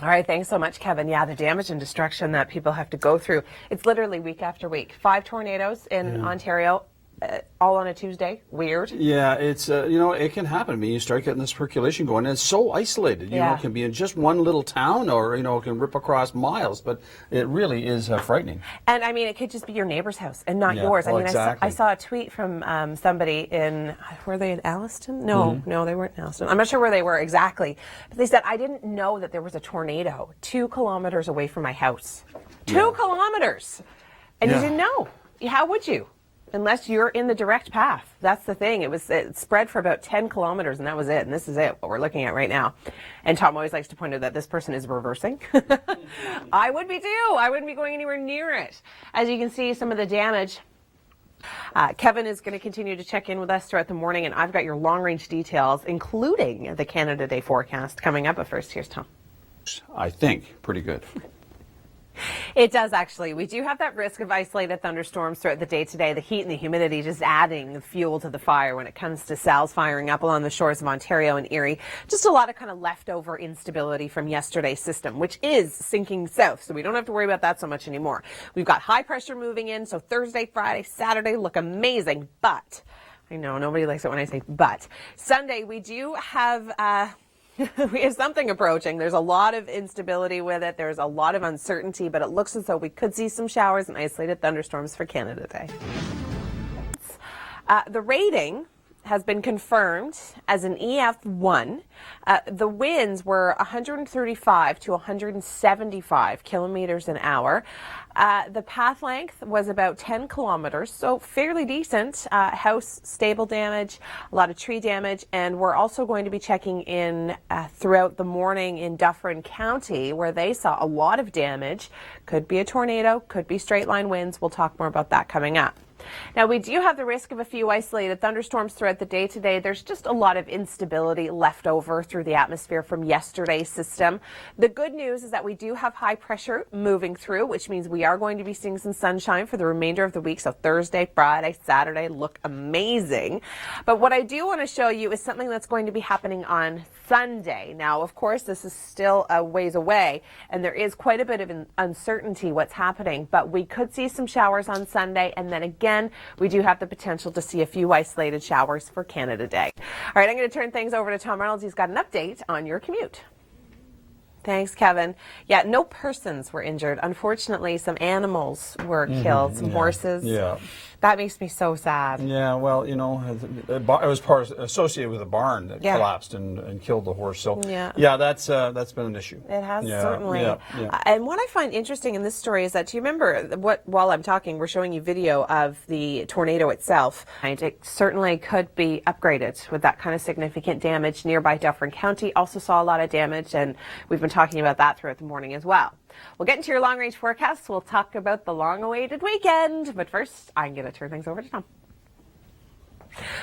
All right, thanks so much, Kevin. Yeah, the damage and destruction that people have to go through. It's literally week after week. 5 tornadoes in Ontario. All on a Tuesday. Weird. Yeah, it's, it can happen. I mean, you start getting this percolation going, and it's so isolated. You know, it can be in just one little town, or, it can rip across miles, but it really is frightening. And, I mean, it could just be your neighbor's house and not yours. I mean, exactly. I saw a tweet from somebody were they in Alliston? No, they weren't in Alliston. I'm not sure where they were exactly. But they said, I didn't know that there was a tornado 2 kilometers away from my house. 2 kilometers! And you didn't know. How would you? Unless you're in the direct path. That's the thing. It spread for about 10 kilometers, and that was it. And this is it, what we're looking at right now. And Tom always likes to point out that this person is reversing. I would be too. I wouldn't be going anywhere near it. As you can see, some of the damage. Kevin is going to continue to check in with us throughout the morning, and I've got your long-range details, including the Canada Day forecast coming up. But first, here's Tom. I think pretty good. It does, actually. We do have that risk of isolated thunderstorms throughout the day today. The heat and the humidity just adding the fuel to the fire when it comes to cells firing up along the shores of Ontario and Erie. Just a lot of kind of leftover instability from yesterday's system, which is sinking south. So we don't have to worry about that so much anymore. We've got high pressure moving in. So Thursday, Friday, Saturday look amazing. But I know nobody likes it when I say but. Sunday, we do have we have something approaching. There's a lot of instability with it. There's a lot of uncertainty, but it looks as though we could see some showers and isolated thunderstorms for Canada Day. The rating has been confirmed as an EF1. The winds were 135 to 175 kilometers an hour. The path length was about 10 kilometers, so fairly decent. House stable damage, a lot of tree damage, and we're also going to be checking in throughout the morning in Dufferin County, where they saw a lot of damage. Could be a tornado, could be straight line winds. We'll talk more about that coming up. Now, we do have the risk of a few isolated thunderstorms throughout the day today. There's just a lot of instability left over through the atmosphere from yesterday's system. The good news is that we do have high pressure moving through, which means we are going to be seeing some sunshine for the remainder of the week. So Thursday, Friday, Saturday look amazing. But what I do want to show you is something that's going to be happening on Sunday. Now, of course, this is still a ways away, and there is quite a bit of uncertainty what's happening, but we could see some showers on Sunday, and then again, we do have the potential to see a few isolated showers for Canada Day. All right, I'm going to turn things over to Tom Reynolds. He's got an update on your commute. Thanks, Kevin. Yeah, no persons were injured. Unfortunately, some animals were killed, some horses. Yeah. That makes me so sad. Yeah, well, it was associated with a barn that collapsed and killed the horse. So, that's been an issue. It has, certainly. Yeah. And what I find interesting in this story is that, do you remember while I'm talking, we're showing you video of the tornado itself. And it certainly could be upgraded with that kind of significant damage. Nearby Dufferin County also saw a lot of damage, and we've been talking about that throughout the morning as well. We'll get into your long-range forecasts. We'll talk about the long-awaited weekend. But first, I'm going to turn things over to Tom.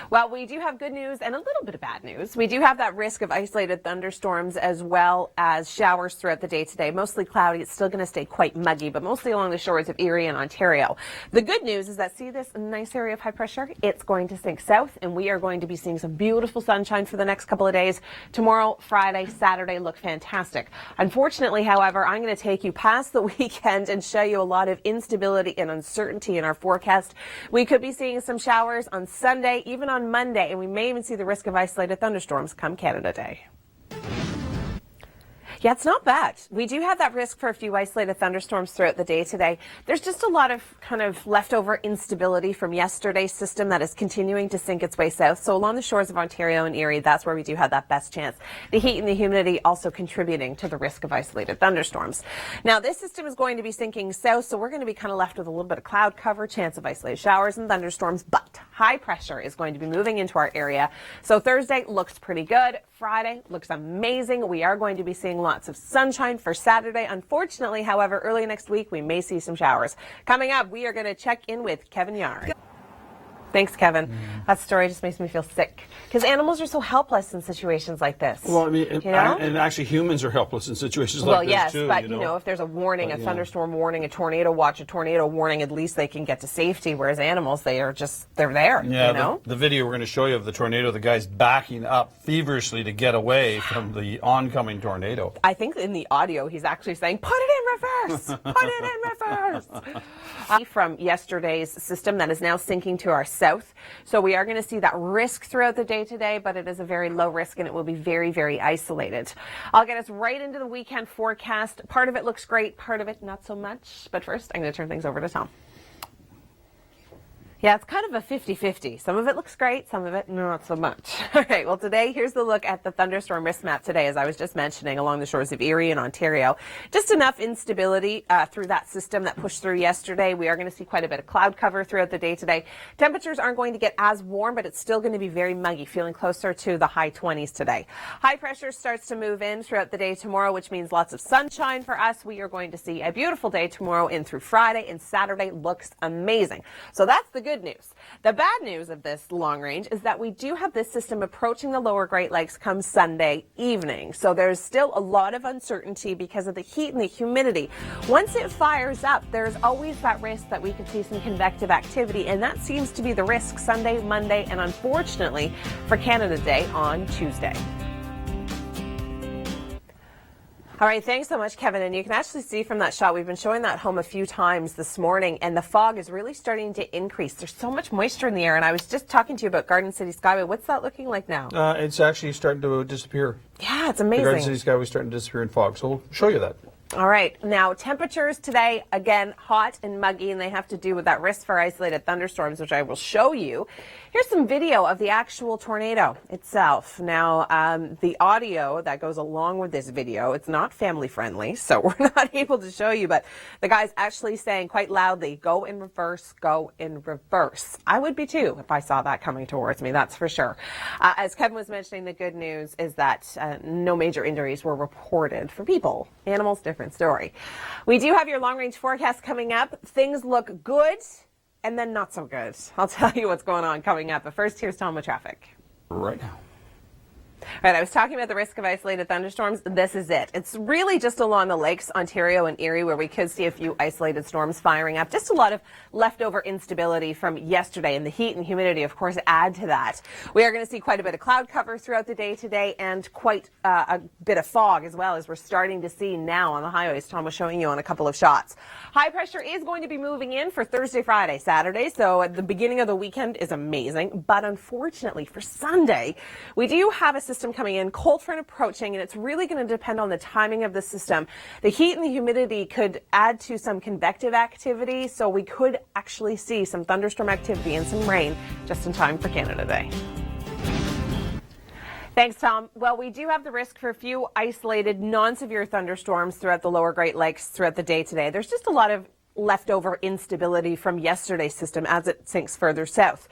Well, we do have good news and a little bit of bad news. We do have that risk of isolated thunderstorms as well as showers throughout the day today. Mostly cloudy. It's still going to stay quite muggy, but mostly along the shores of Erie and Ontario. The good news is that, see this nice area of high pressure? It's going to sink south, and we are going to be seeing some beautiful sunshine for the next couple of days. Tomorrow, Friday, Saturday look fantastic. Unfortunately, however, I'm going to take you past the weekend and show you a lot of instability and uncertainty in our forecast. We could be seeing some showers on Sunday, even on Monday, and we may even see the risk of isolated thunderstorms come Canada Day. Yeah, it's not bad. We do have that risk for a few isolated thunderstorms throughout the day today. There's just a lot of kind of leftover instability from yesterday's system that is continuing to sink its way south. So along the shores of Ontario and Erie, that's where we do have that best chance. The heat and the humidity also contributing to the risk of isolated thunderstorms. Now, this system is going to be sinking south, so we're going to be kind of left with a little bit of cloud cover, chance of isolated showers and thunderstorms, but high pressure is going to be moving into our area. So Thursday looks pretty good. Friday looks amazing. We are going to be seeing lots of sunshine for Saturday. Unfortunately, however, early next week, we may see some showers. Coming up, we are going to check in with Kevin Yarn. Thanks, Kevin. That story just makes me feel sick because animals are so helpless in situations like this. Well, I mean, you know? and actually humans are helpless in situations like this too. Well, yes, but if there's a warning, a thunderstorm warning, a tornado watch, a tornado warning, at least they can get to safety. Whereas animals, they're there. Yeah, the video we're going to show you of the tornado, the guy's backing up feverishly to get away from the oncoming tornado. I think in the audio he's actually saying, "Put it in reverse, put it in reverse." From yesterday's system that is now sinking to our south. So we are going to see that risk throughout the day today, but it is a very low risk and it will be very, very isolated. I'll get us right into the weekend forecast. Part of it looks great, part of it not so much. But first, I'm going to turn things over to Tom. Yeah, it's kind of a 50-50. Some of it looks great, some of it not so much. All right, well, today, here's the look at the thunderstorm risk map today, as I was just mentioning, along the shores of Erie and Ontario. Just enough instability through that system that pushed through yesterday. We are going to see quite a bit of cloud cover throughout the day today. Temperatures aren't going to get as warm, but it's still going to be very muggy, feeling closer to the high 20s today. High pressure starts to move in throughout the day tomorrow, which means lots of sunshine for us. We are going to see a beautiful day tomorrow in through Friday, and Saturday looks amazing. So that's the good news. The bad news of this long range is that we do have this system approaching the lower Great Lakes come Sunday evening. So there's still a lot of uncertainty because of the heat and the humidity. Once it fires up, there's always that risk that we could see some convective activity, and that seems to be the risk Sunday, Monday, and unfortunately for Canada Day on Tuesday. All right, thanks so much, Kevin. And you can actually see from that shot, we've been showing that home a few times this morning, and the fog is really starting to increase. There's so much moisture in the air, and I was just talking to you about Garden City Skyway. What's that looking like now? It's actually starting to disappear. Yeah, it's amazing. The Garden City Skyway is starting to disappear in fog, so we'll show you that. All right, now temperatures today, again, hot and muggy, and they have to do with that risk for isolated thunderstorms, which I will show you. Here's some video of the actual tornado itself. Now, the audio that goes along with this video, it's not family friendly, so we're not able to show you, but the guy's actually saying quite loudly, "Go in reverse, go in reverse." I would be too if I saw that coming towards me, that's for sure. As Kevin was mentioning, the good news is that no major injuries were reported for people. Animals, different story. We do have your long-range forecast coming up. Things look good and then not so good. I'll tell you what's going on coming up. But first, here's Tom with traffic. Right now. All right, I was talking about the risk of isolated thunderstorms. This is it. It's really just along the lakes, Ontario and Erie, where we could see a few isolated storms firing up. Just a lot of leftover instability from yesterday, and the heat and humidity, of course, add to that. We are going to see quite a bit of cloud cover throughout the day today, and quite a bit of fog as well, as we're starting to see now on the highways. Tom was showing you on a couple of shots. High pressure is going to be moving in for Thursday, Friday, Saturday, so at the beginning of the weekend is amazing. But unfortunately for Sunday, we do have a system coming in, cold front approaching, and it's really going to depend on the timing of the system. The heat and the humidity could add to some convective activity, so we could actually see some thunderstorm activity and some rain just in time for Canada Day. Thanks, Tom. Well, we do have the risk for a few isolated, non-severe thunderstorms throughout the lower Great Lakes throughout the day today. There's just a lot of leftover instability from yesterday's system as it sinks further south.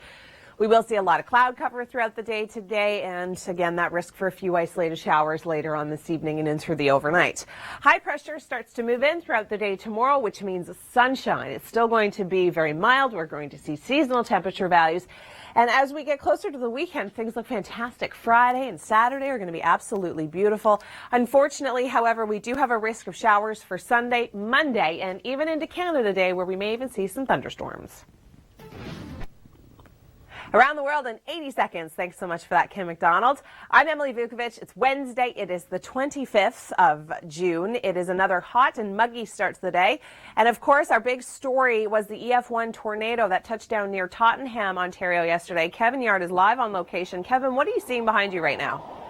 We will see a lot of cloud cover throughout the day today, and again, that risk for a few isolated showers later on this evening and in through the overnight. High pressure starts to move in throughout the day tomorrow, which means sunshine. It's still going to be very mild. We're going to see seasonal temperature values. And as we get closer to the weekend, things look fantastic. Friday and Saturday are going to be absolutely beautiful. Unfortunately, however, we do have a risk of showers for Sunday, Monday, and even into Canada Day, where we may even see some thunderstorms. Around the world in 80 seconds. Thanks so much for that, Kim McDonald. I'm Emily Vukovic. It's Wednesday. It is the 25th of June. It is another hot and muggy start to the day. And of course, our big story was the EF1 tornado that touched down near Tottenham, Ontario yesterday. Kevin Yard is live on location. Kevin, what are you seeing behind you right now?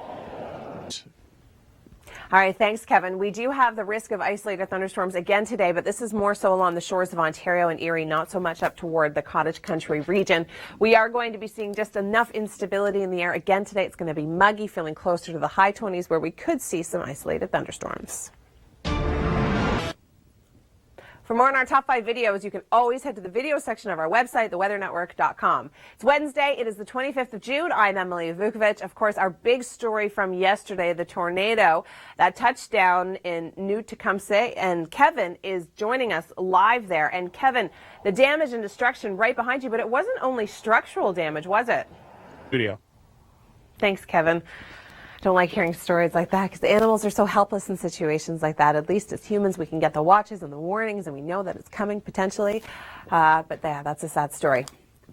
All right, thanks, Kevin. We do have the risk of isolated thunderstorms again today, but this is more so along the shores of Ontario and Erie, not so much up toward the Cottage Country region. We are going to be seeing just enough instability in the air again today. It's going to be muggy, feeling closer to the high 20s, where we could see some isolated thunderstorms. For more on our top 5 videos, you can always head to the video section of our website, theweathernetwork.com. It's Wednesday. It is the 25th of June. I'm Emily Vukovic. Of course, our big story from yesterday, the tornado that touched down in New Tecumseh, and Kevin is joining us live there. And Kevin, the damage and destruction right behind you, but it wasn't only structural damage, was it? Studio. Thanks, Kevin. Don't like hearing stories like that because the animals are so helpless in situations like that. At least as humans, we can get the watches and the warnings, and we know that it's coming potentially. But yeah, that's a sad story.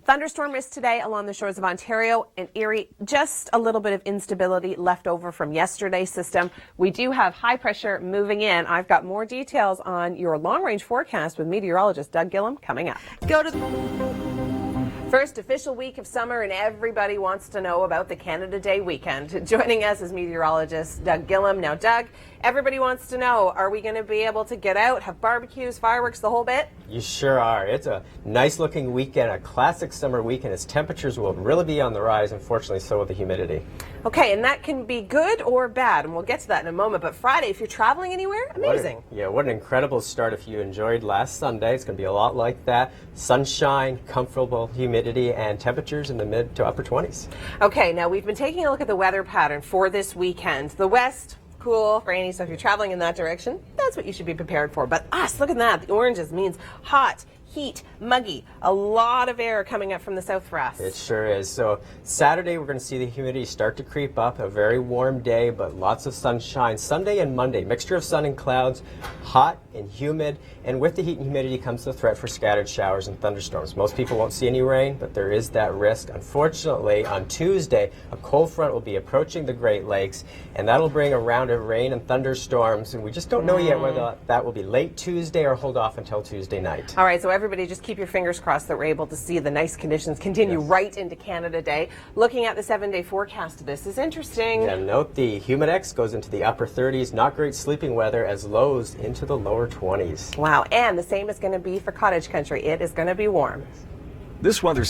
Thunderstorm risk today along the shores of Ontario and Erie. Just a little bit of instability left over from yesterday's system. We do have high pressure moving in. I've got more details on your long-range forecast with meteorologist Doug Gillum coming up. Go to the first official week of summer, and everybody wants to know about the Canada Day weekend. Joining us is meteorologist Doug Gillum. Now, Doug, everybody wants to know, are we going to be able to get out, have barbecues, fireworks, the whole bit? You sure are. It's a nice looking weekend, a classic summer weekend, as temperatures will really be on the rise. Unfortunately, so will the humidity. Okay, and that can be good or bad, and we'll get to that in a moment. But Friday, if you're traveling anywhere, amazing. What an incredible start. If you enjoyed last Sunday, it's going to be a lot like that. Sunshine, comfortable humidity, and temperatures in the mid to upper 20s. Okay, now we've been taking a look at the weather pattern for this weekend. The west, cool, rainy, so if you're traveling in that direction, that's what you should be prepared for. But us, look at that. The oranges means hot, heat, muggy, a lot of air coming up from the south for us. It sure is. So Saturday we're going to see the humidity start to creep up. A very warm day, but lots of sunshine. Sunday and Monday, mixture of sun and clouds, hot and humid. And with the heat and humidity comes the threat for scattered showers and thunderstorms. Most people won't see any rain, but there is that risk. Unfortunately, on Tuesday, a cold front will be approaching the Great Lakes, and that'll bring a round of rain and thunderstorms. And we just don't know yet whether that will be late Tuesday or hold off until Tuesday night. All right, so everybody just keep your fingers crossed that we're able to see the nice conditions continue right into Canada Day. Looking at the 7-day forecast, this is interesting. And note the Humidex goes into the upper 30s. Not great sleeping weather, as lows into the lower 20s. Wow, and the same is going to be for cottage country. It is going to be warm. This weather.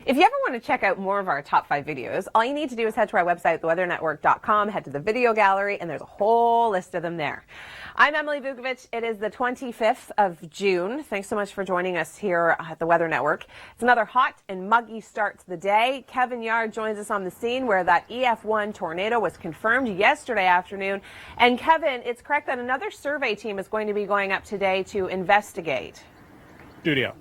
If you ever want to check out more of our top 5 videos, all you need to do is head to our website, theweathernetwork.com, head to the video gallery, and there's a whole list of them there. I'm Emily Vukovic. It is the 25th of June. Thanks so much for joining us here at the Weather Network. It's another hot and muggy start to the day. Kevin Yard joins us on the scene where that EF1 tornado was confirmed yesterday afternoon. And Kevin, it's correct that another survey team is going to be going up today to investigate. Studio.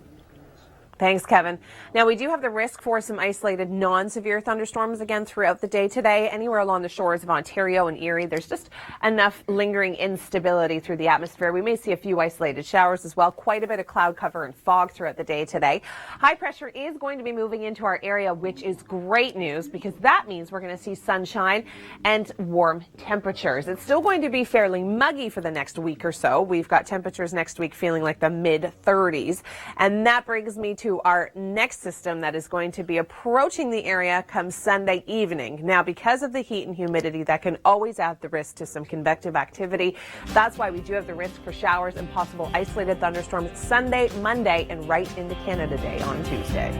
Thanks, Kevin. Now, we do have the risk for some isolated non-severe thunderstorms again throughout the day today. Anywhere along the shores of Ontario and Erie, there's just enough lingering instability through the atmosphere. We may see a few isolated showers as well. Quite a bit of cloud cover and fog throughout the day today. High pressure is going to be moving into our area, which is great news because that means we're going to see sunshine and warm temperatures. It's still going to be fairly muggy for the next week or so. We've got temperatures next week feeling like the mid-30s. And that brings me to our next system that is going to be approaching the area come Sunday evening. Now, because of the heat and humidity, that can always add the risk to some convective activity. That's why we do have the risk for showers and possible isolated thunderstorms Sunday, Monday, and right into Canada Day on Tuesday.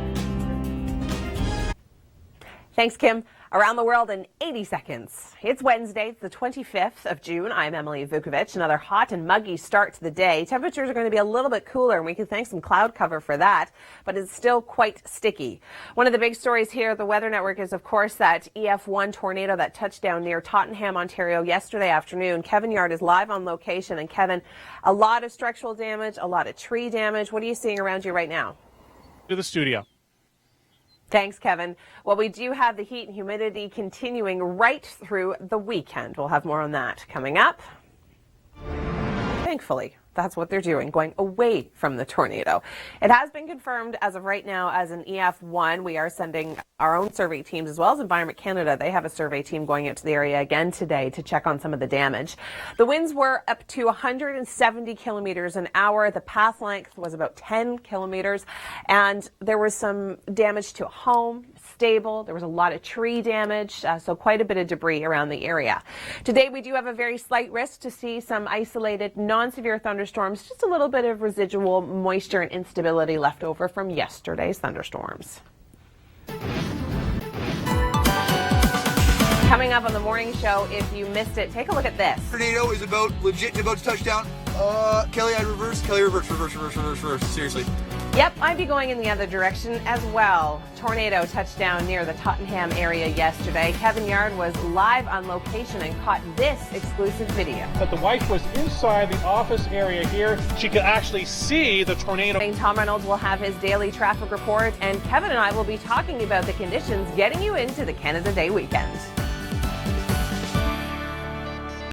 Thanks, Kim. Around the world in 80 seconds. It's Wednesday, it's the 25th of June. I'm Emily Vukovic. Another hot and muggy start to the day. Temperatures are going to be a little bit cooler, and we can thank some cloud cover for that, but it's still quite sticky. One of the big stories here at the Weather Network is, of course, that EF1 tornado that touched down near Tottenham, Ontario yesterday afternoon. Kevin Yard is live on location. And Kevin, a lot of structural damage, a lot of tree damage. What are you seeing around you right now? To the studio. Thanks, Kevin. Well, we do have the heat and humidity continuing right through the weekend. We'll have more on that coming up. Thankfully, that's what they're doing, going away from the tornado. It has been confirmed as of right now as an EF1. We are sending our own survey teams as well as Environment Canada. They have a survey team going out to the area again today to check on some of the damage. The winds were up to 170 kilometers an hour. The path length was about 10 kilometers, and there was some damage to a home, stable. There was a lot of tree damage, so quite a bit of debris around the area. Today, we do have a very slight risk to see some isolated non-severe thunderstorms, just a little bit of residual moisture and instability left over from yesterday's thunderstorms. Coming up on the morning show, if you missed it, take a look at this. Tornado is about legit and about to touch down Kelly, I'd reverse. Kelly, reverse. Seriously. Yep, I'd be going in the other direction as well. Tornado touched down near the Tottenham area yesterday. Kevin Yard was live on location and caught this exclusive video. But the wife was inside the office area here. She could actually see the tornado. Tom Reynolds will have his daily traffic report, and Kevin and I will be talking about the conditions getting you into the Canada Day weekend.